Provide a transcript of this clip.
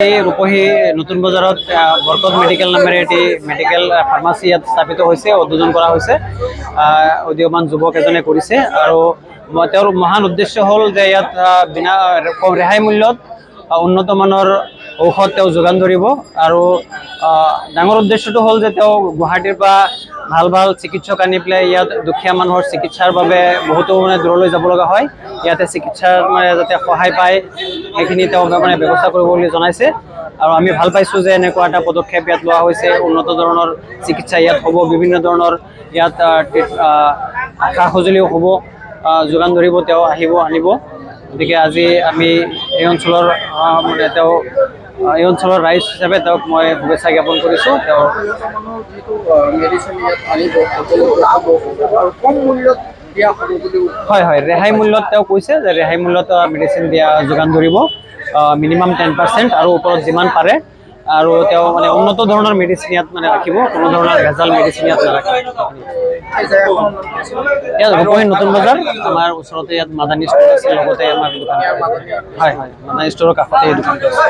এই ৰূপহী নতুন বজাৰত বৰকত মেডিকেল নামেৰে এটি মেডিকেল ফাৰ্মাচী ইয়াত স্থাপিত হৈছে, উদ্বোধন কৰা হৈছে। উদীয়মান যুৱক এজনে কৰিছে আৰু তেওঁৰ মহান উদ্দেশ্য হ'ল যে ইয়াত বিনা ৰেহাই মূল্যত উন্নত মানৰ ঔষধ তেওঁ যোগান ধৰিব আৰু ডাঙৰ উদ্দেশ্যটো হ'ল যে তেওঁ গুৱাহাটীৰ পৰা ভাল ভাল চিকিৎসক আনি পেলাই ইয়াত দুখীয়া মানুহৰ চিকিৎসাৰ বাবে বহুতো দূৰলৈ যাব লগা হয়, ইয়াতে চিকিৎসাৰ যাতে সহায় পায় সেইখিনি তেওঁ ব্যৱস্থা কৰিব বুলি জনাইছে। আৰু আমি ভাল পাইছোঁ যে এনেকুৱা এটা পদক্ষেপ ইয়াত লোৱা হৈছে। উন্নত ধৰণৰ চিকিৎসা ইয়াত হ'ব, বিভিন্ন ধৰণৰ ইয়াত সা সঁজুলিও হ'ব, যোগান ধৰিব, তেওঁ আনিব। গতিকে আজি আমি এই অঞ্চলৰ এই অঞ্চলৰ ৰাইজ হিচাপে তেওঁক মই শুভেচ্ছা জ্ঞাপন কৰিছোঁ। তেওঁ হয়, ৰেহাই মূল্যত তেওঁ কৈছে যে ৰেহাই মূল্যত মেডিচিন যোগান ধৰিব, মিনিমাম 10% আৰু ওপৰত যিমান পাৰে। আৰু তেওঁ উন্নত ধৰণৰ মেডিচিন ইয়াত ৰাখিব, কোনো ধৰণৰ ভেজাল মেডিচিন ইয়াত নাৰাখে। ইয়াত ৰূপহী নতুন বজাৰ, আমাৰ ওচৰতে ইয়াত মাদানী ষ্ট'ৰ আছে, লগতে আমাৰ দোকান। হয়, মাদানী ষ্ট'ৰৰ কাষতে এই দোকানটো আছে।